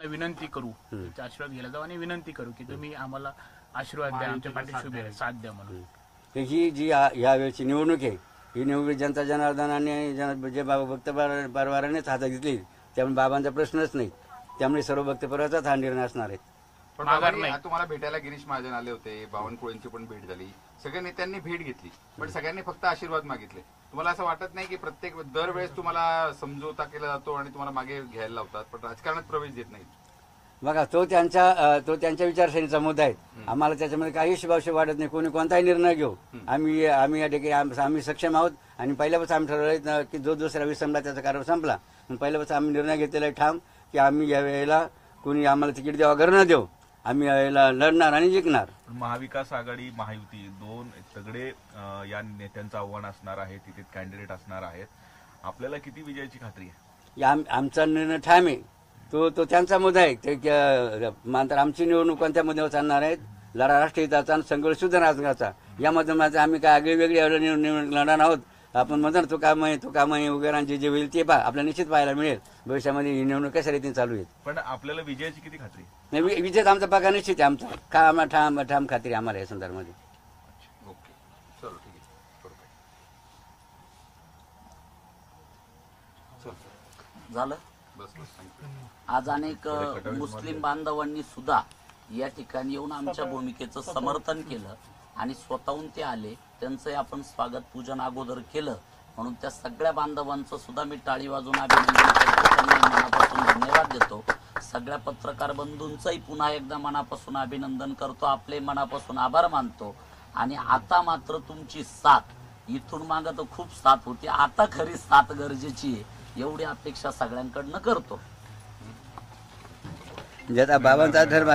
विनंती करू, आशीर्वाद घ्यायला जाऊ आणि विनंती करू की तुम्ही आम्हाला आशीर्वाद द्या, आमच्या पाठीशी उभे राहा, साथ द्या म्हणून. ही जी या वेळची निवडणूक आहे, ही निवडणूक जनता जनार्दन आणि जे बाबा भक्त परिवारानेच हातात घेतली, त्यामुळे बाबांचा प्रश्नच नाही. त्यामुळे सर्व भक्त परिवाराचाच हा निर्णय असणार आहे. पण बाबांनी तुम्हाला भेटायला गिरीश महाजन आले होते, बावनकुळेंची पण भेट झाली, सगळ्या नेत्यांनी भेट घेतली, पण सगळ्यांनी फक्त आशीर्वाद मागितले. तुम्हाला असं वाटत नाही की प्रत्येक दरवेळेस तुम्हाला समजोता केला जातो आणि तुम्हाला मागे घ्यायला लावतात, पण राजकारणात प्रवेश देत नाही? बघा, तो त्यांच्या विचारसरणीचा मुद्दा आहे. आम्हाला त्याच्यामध्ये काही शुभाशय वाटत नाही. कोणी कोणताही निर्णय घेऊ, आम्ही या ठिकाणी आम्ही सक्षम आहोत. आणि पहिल्यापासून आम्ही ठरवलं की जो दुसरा विसंबला त्याचा कारभार संपला. पहिल्यापासून आम्ही निर्णय घेतलेला आहे ठाम की आम्ही या वेळेला कोणी आम्हाला तिकीट द्यावा घर न देऊ, आम्ही या वेळेला लढणार आणि जिंकणार. महाविकास आघाडी महायुती दोन तगडे या नेत्यांचं आव्हान असणार आहे, तिथे कॅन्डिडेट असणार आहेत. आपल्याला किती विजयाची खात्री आहे? आमचा निर्णय ठाम आहे. तो त्यांचा मुद्दा आहे. ते मात्र आमची निवडणूक कोणत्या मुद्द्यावर चालणार आहेत? लढा राष्ट्रहिताचा आणि संघर्ष शुद्ध राजकारणाचा. या माध्यमात आम्ही काय वेगवेगळी निवडणूक लढणार आहोत. आपण म्हणतो तो काम आहे वगैरे जे होईल ते आपल्याला निश्चित पाहायला मिळेल. भविष्यामध्ये ही निवडणूक कशा रीतीने चालू आहे. पण आपल्याला विजयाची किती खात्री? नाही, विजय आमचा पक्का निश्चित आहे. आमचा ठाम खात्री आम्हाला या संदर्भामध्ये. ओके, चलो ठीक आहे, झालं. आज अनेक मुस्लिम बांधवांनी सुद्धा या ठिकाणी येऊन आमच्या भूमिकेचं समर्थन केलं आणि स्वतःहून ते आले. त्यांचं आपण स्वागत पूजन अगोदर केलं, म्हणून त्या सगळ्या बांधवांचं सुद्धा मी टाळी वाजवून अभिनंदन करतो, त्यांना मनापासून धन्यवाद देतो. सगळ्या पत्रकार बंधूंचंही पुन्हा एकदा मनापासून अभिनंदन करतो, आपले मनापासून आभार मानतो. आणि आता मात्र तुमची साथ, इथून मागं तर खूप साथ होती, आता खरी साथ गरजेची आहे, एवढी अपेक्षा सगळ्यांकडनं करतो. बाबांचा धर्म